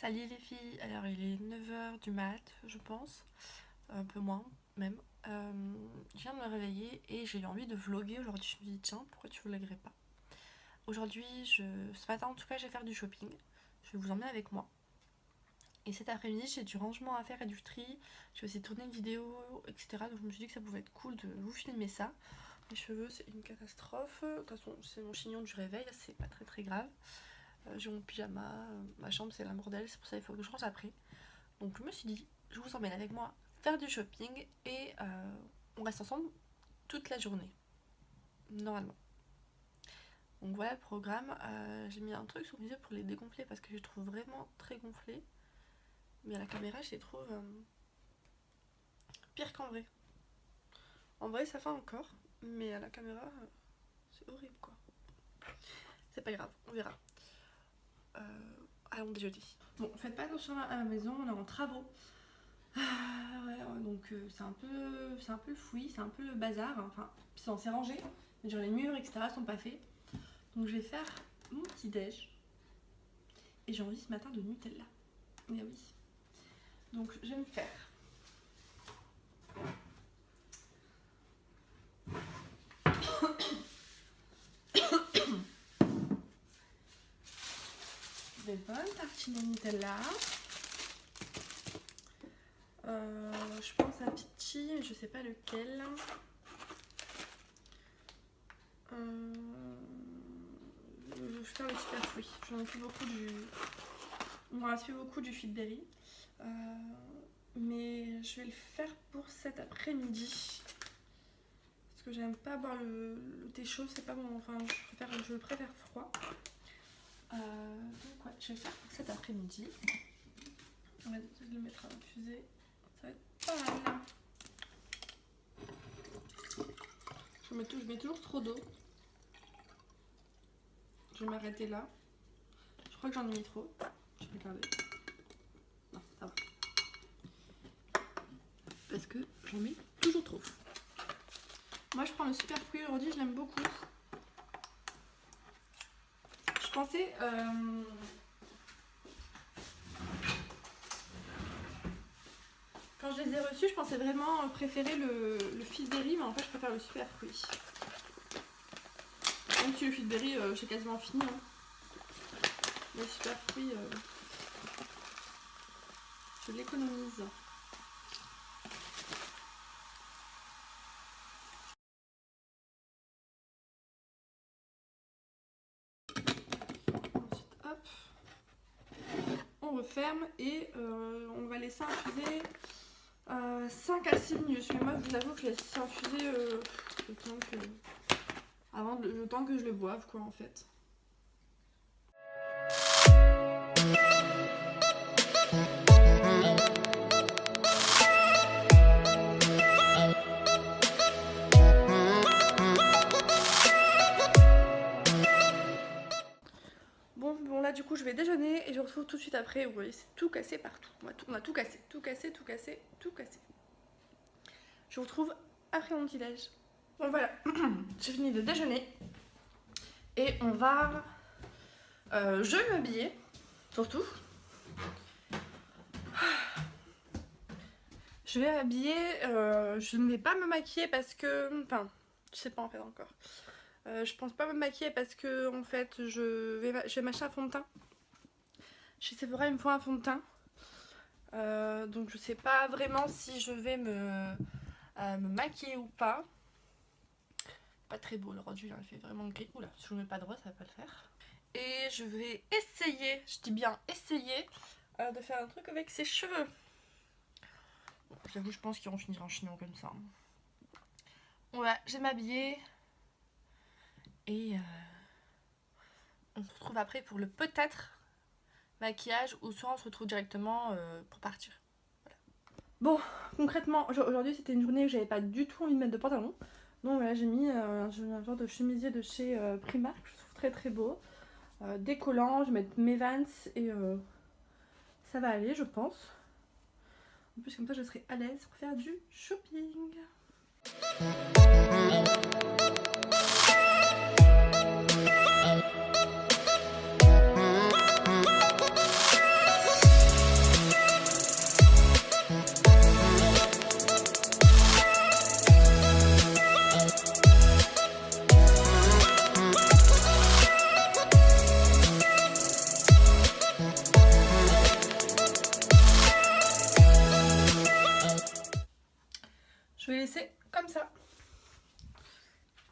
Salut les filles, alors il est 9 h du mat, je pense, un peu moins même. Je viens de me réveiller et j'ai eu envie de vlogger aujourd'hui. Je me suis dit tiens, pourquoi tu vloguerais pas? Aujourd'hui, ce matin en tout cas, je vais faire du shopping. Je vais vous emmener avec moi. Et cet après-midi, j'ai du rangement à faire et du tri. Je vais aussi tourner une vidéo, etc. Donc je me suis dit que ça pouvait être cool de vous filmer ça. Mes cheveux, c'est une catastrophe. De toute façon, c'est mon chignon du réveil, c'est pas très grave. J'ai mon pyjama, ma chambre c'est la bordel, c'est pour ça qu'il faut que je range après. Donc je me suis dit, je vous emmène avec moi faire du shopping et on reste ensemble toute la journée, normalement. Donc voilà le programme. J'ai mis un truc sur mes yeux pour les dégonfler parce que je les trouve vraiment très gonflés. Mais à la caméra, je les trouve pire qu'en vrai. En vrai, ça fait encore, mais à la caméra, c'est horrible quoi. C'est pas grave, on verra. Allons déjeuner. Bon, faites pas attention à la maison, on est en travaux. Donc c'est un peu le fouillis, c'est un peu le bazar. Enfin, c'est rangé, mais genre les murs, etc. sont pas faits. Donc je vais faire mon petit déj. Et j'ai envie ce matin de Nutella. Mais oui. Donc je vais me faire des bonnes tartines au Nutella. Je pense à Pichi, mais je sais pas lequel. Je vais faire le super fruit. J'en ai plus beaucoup du. Il m'en reste plus beaucoup du Fitberry. Mais je vais le faire pour cet après-midi. Parce que j'aime pas boire le thé chaud, c'est pas bon. Enfin, je le préfère froid. Donc ouais, je vais le faire pour cet après-midi. On va le mettre à infuser. Ça va être pas mal. Je mets toujours trop d'eau. Je vais m'arrêter là. Je crois que j'en ai mis trop. Je vais regarder. Non, ça va. Parce que j'en mets toujours trop. Moi je prends le super fruit aujourd'hui, je l'aime beaucoup. Je pensais quand je les ai reçus, je pensais vraiment préférer le Fitberry, mais en fait je préfère le super fruit. Même si le Fitberry j'ai quasiment fini. Hein. Le super fruit je l'économise. Hop, on referme et on va laisser infuser 5 à 6 minutes. Mais moi je vous avoue que je laisse infuser le temps que je le boive quoi en fait. Bon là du coup je vais déjeuner et je retrouve tout de suite après. Vous voyez, c'est tout cassé partout. On a tout cassé. Je vous retrouve après mon petit déj. Bon voilà, j'ai fini de déjeuner et on va. Je vais m'habiller surtout. Je vais m'habiller. Je ne vais pas me maquiller parce que. Enfin, je sais pas en fait encore. Je pense pas me maquiller parce que en fait je vais m'acheter un fond de teint. Chez Sephora il me faut un fond de teint. Donc je sais pas vraiment si je vais me maquiller ou pas. Pas très beau aujourd'hui, il fait vraiment gris. Oula, si je ne mets pas de rose, ça va pas le faire. Et je vais essayer, je dis bien essayer, de faire un truc avec ses cheveux. Bon, j'avoue, je pense qu'ils vont finir en chignon comme ça. Voilà, j'ai m'habiller. Et on se retrouve après pour le peut-être maquillage ou soit on se retrouve directement pour partir. Voilà. Bon, concrètement, aujourd'hui c'était une journée où j'avais pas du tout envie de mettre de pantalon. Donc voilà, j'ai mis un genre de chemisier de chez Primark, je trouve très beau. Décollant, je vais mettre mes Vans et ça va aller je pense. En plus comme ça je serai à l'aise pour faire du shopping.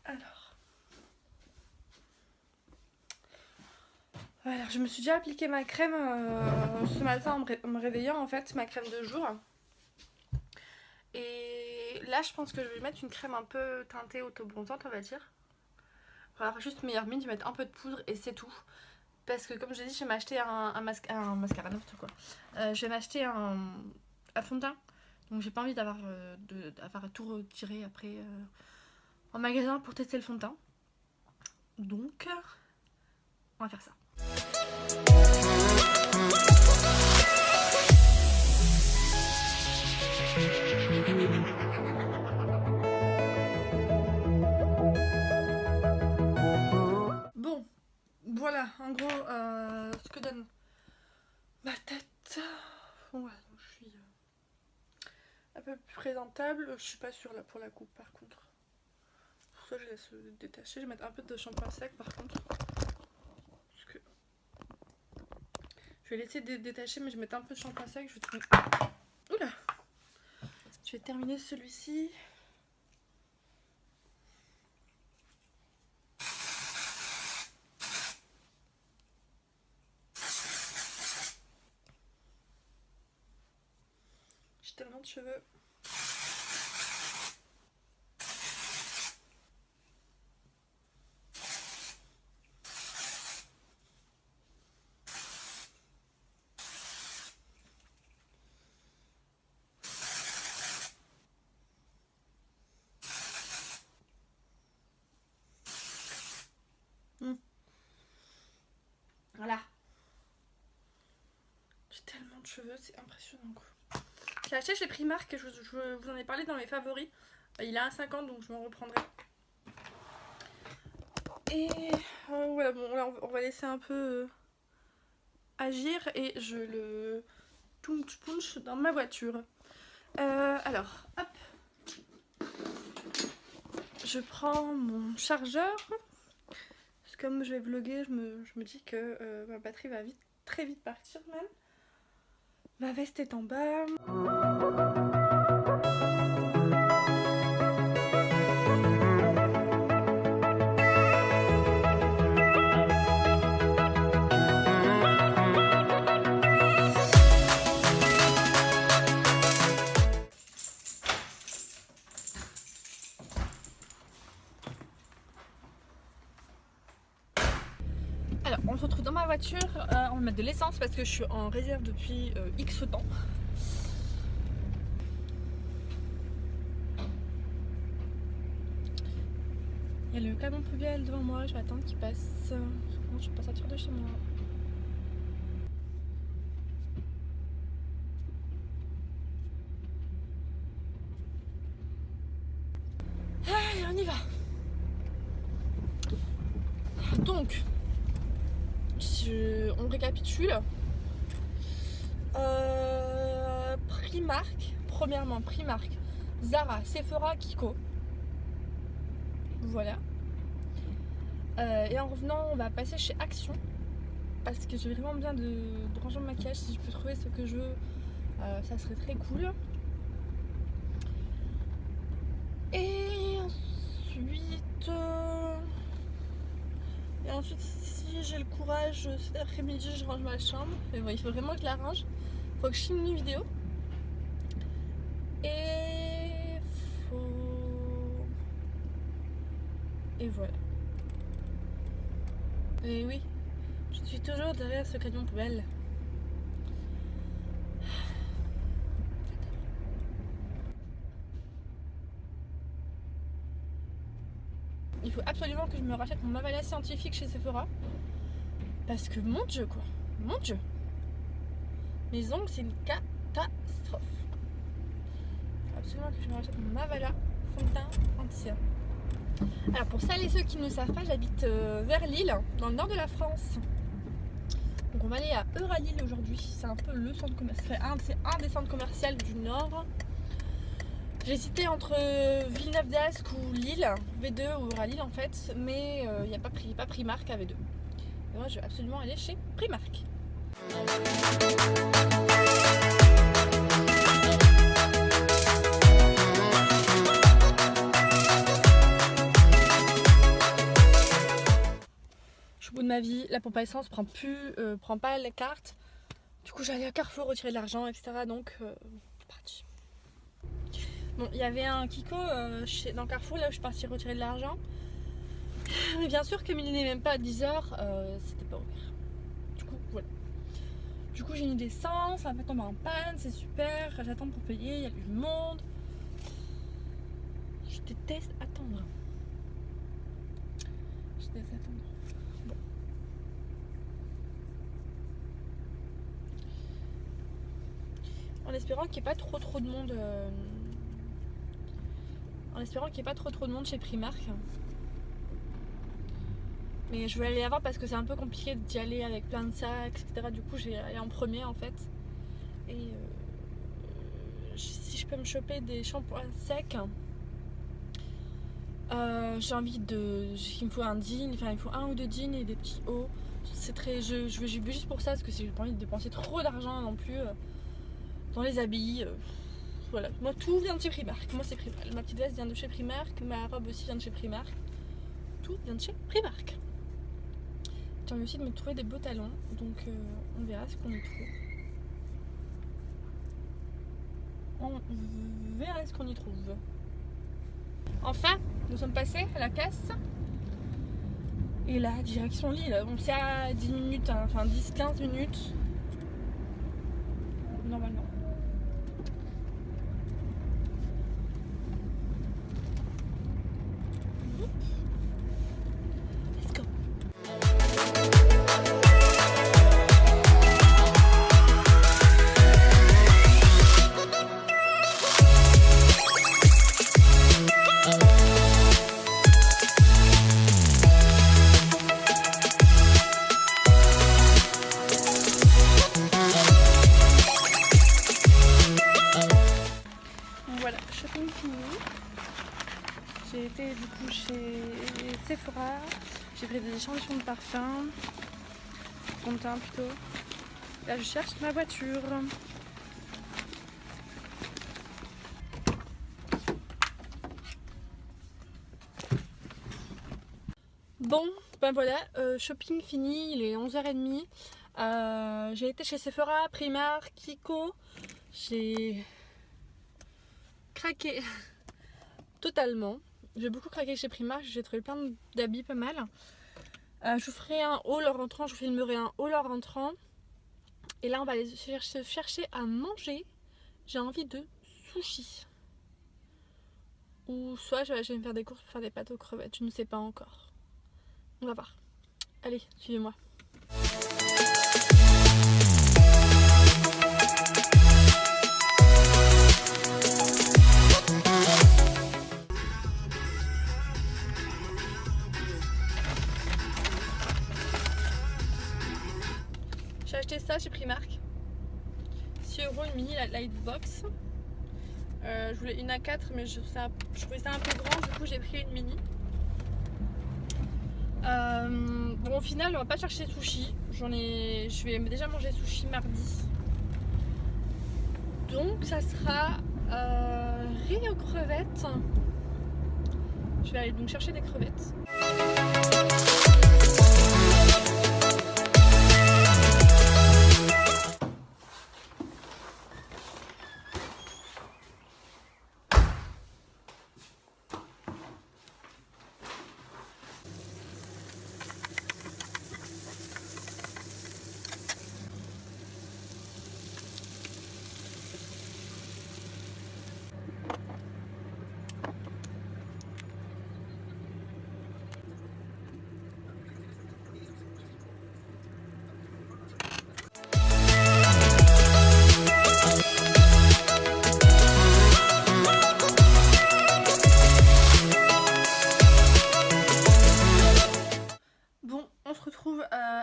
Alors. Voilà, je me suis déjà appliqué ma crème ce matin en me réveillant en fait, ma crème de jour. Et là je pense que je vais mettre une crème un peu teintée auto-bronzante on va dire. Voilà, juste meilleure mine, je vais mettre un peu de poudre et c'est tout. Parce que comme je l'ai dit, je vais m'acheter un mascara, n'importe quoi. Je vais m'acheter un fond de teint. Donc j'ai pas envie d'avoir tout retiré après en magasin pour tester le fond de teint. Donc on va faire ça. Bon, voilà en gros ce que donne ma tête. Bon, voilà, donc je suis un peu plus présentable. Je suis pas sûre là pour la coupe par contre. Pour ça je laisse détacher. Je vais mettre un peu de shampoing sec par contre. Parce que je vais laisser détacher mais je vais mettre un peu de shampoing sec. Je vais terminer. Oula. Je vais terminer celui-ci. J'ai tellement de cheveux. Voilà. J'ai tellement de cheveux, c'est impressionnant quoi. J'ai acheté chez Primark, je vous en ai parlé dans mes favoris. Il est à 1,50 donc je m'en reprendrai. Et voilà, bon là on va laisser un peu agir et je le punch dans ma voiture. Alors, hop. Je prends mon chargeur. Parce que comme je vais vlogger, je me dis que ma batterie va très vite partir même. Ma veste est en bas. Alors, on se retrouve dans ma voiture, on va mettre de l'essence parce que je suis en réserve depuis X temps. Il y a le camion poubelle devant moi, je vais attendre qu'il passe. Sinon, je ne vais pas sortir de chez moi. Allez, on y va. Donc, on récapitule. Primark, premièrement Primark, Zara, Sephora, Kiko. Voilà. Et en revenant, on va passer chez Action parce que j'ai vraiment besoin de ranger mon maquillage. Si je peux trouver ce que je veux, ça serait très cool. Et ensuite, si j'ai le courage, cet après-midi, je range ma chambre. Mais bon, il faut vraiment que je la range. Il faut que je filme une vidéo. Et voilà. Et oui, je suis toujours derrière ce camion poubelle. Il faut absolument que je me rachète mon Mavala scientifique chez Sephora. Parce que mon Dieu quoi, mon Dieu. Mes ongles c'est une catastrophe. Il faut absolument que je me rachète mon Mavala fond de teint anti-cerne. Alors pour celles et ceux qui ne le savent pas, j'habite vers Lille, dans le nord de la France. Donc on va aller à Euralille aujourd'hui, c'est un peu le centre commercial, c'est un des centres commerciaux du nord. J'ai hésité entre Villeneuve d'Ascq ou Lille, V2 ou Euralille en fait, mais il n'y a pas Primark à V2. Et moi je vais absolument aller chez Primark. ma vie. La pompe à essence prend pas la carte. Du coup j'allais à Carrefour retirer de l'argent, etc. Donc parti. Bon, il y avait un Kiko dans Carrefour là où je suis partie retirer de l'argent. Mais bien sûr comme il n'est même pas à 10h, c'était pas ouvert. Du coup voilà. Du coup j'ai mis l'essence, ça va tomber en panne, c'est super, j'attends pour payer, il y a du monde. Je déteste attendre. Je déteste attendre. Bon. En espérant qu'il n'y ait pas trop de monde. En espérant qu'il n'y ait pas trop de monde chez Primark. Mais je vais aller avant parce que c'est un peu compliqué d'y aller avec plein de sacs, etc. Du coup, je vais aller en premier en fait. Et si je peux me choper des shampoings secs, j'ai envie de. Il me faut un jean, enfin il me faut un ou deux jeans et des petits hauts. C'est très. Je vais juste pour ça parce que j'ai pas envie de dépenser trop d'argent non plus dans les habits. Voilà, moi tout vient de chez Primark. Moi c'est Primark. Ma petite veste vient de chez Primark, ma robe aussi vient de chez Primark. Tout vient de chez Primark. J'ai envie aussi de me trouver des beaux talons, donc on verra ce qu'on y trouve. On verra ce qu'on y trouve. Enfin, nous sommes passés à la caisse. Et là, direction Lille. Bon, c'est à 10 minutes, hein, enfin 10-15 minutes. Normalement. Let's go. Voilà, shopping fini. J'ai été du coup chez Sephora. J'ai pris des échantillons de parfum. Fond de teint plutôt. Là je cherche ma voiture. Bon, ben voilà, shopping fini, il est 11h30. J'ai été chez Sephora, Primark, Kiko. J'ai craqué totalement. J'ai beaucoup craqué chez Primark, j'ai trouvé plein d'habits pas mal. Je vous ferai un haul en rentrant, je vous filmerai un haul en rentrant. Et là on va aller chercher à manger. J'ai envie de sushi. Ou soit je vais me faire des courses pour faire des pâtes aux crevettes, je ne sais pas encore. On va voir. Allez, suivez-moi. J'ai acheté ça chez Primark. 6 € une mini Lightbox. Je voulais une A4 mais je trouvais ça un peu grand, du coup j'ai pris une mini. Bon au final on va pas chercher sushi. Je vais déjà manger sushi mardi. Donc ça sera riz aux crevettes. Je vais aller donc chercher des crevettes.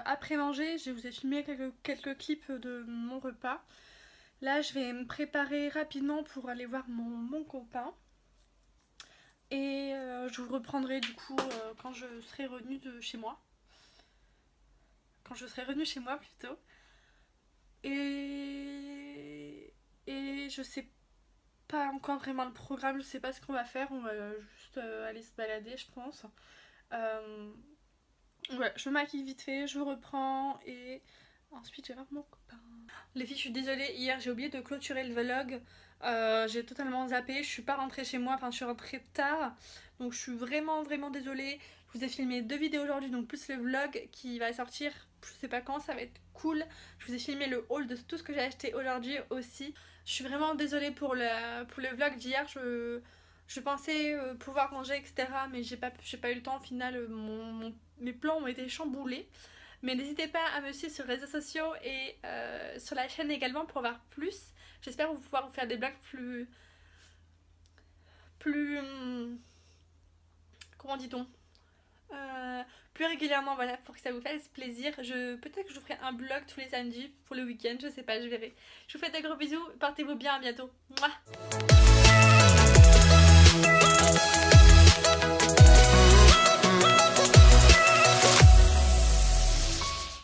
Après manger, je vous ai filmé quelques clips de mon repas. Là, je vais me préparer rapidement pour aller voir mon copain. Et je vous reprendrai du coup quand je serai revenue de chez moi. Quand je serai revenue chez moi plutôt. Et je sais pas encore vraiment le programme, je sais pas ce qu'on va faire. On va juste aller se balader, je pense. Voilà, je me maquille vite fait, je reprends et ensuite j'ai voir mon copain. Les filles, je suis désolée, hier j'ai oublié de clôturer le vlog. J'ai totalement zappé, je suis pas rentrée chez moi, enfin je suis rentrée tard. Donc je suis vraiment désolée. Je vous ai filmé 2 vidéos aujourd'hui, donc plus le vlog qui va sortir, je sais pas quand, ça va être cool. Je vous ai filmé le haul de tout ce que j'ai acheté aujourd'hui aussi. Je suis vraiment désolée pour le vlog d'hier. Je pensais pouvoir manger, etc. Mais j'ai pas eu le temps. Au final, mes plans ont été chamboulés. Mais n'hésitez pas à me suivre sur les réseaux sociaux et sur la chaîne également pour voir plus. J'espère pouvoir vous faire des blagues plus, comment dit-on, plus régulièrement, voilà, pour que ça vous fasse plaisir. Peut-être que je vous ferai un vlog tous les samedis pour le week-end, je sais pas, je verrai. Je vous fais de gros bisous, portez-vous bien, à bientôt. Mouah.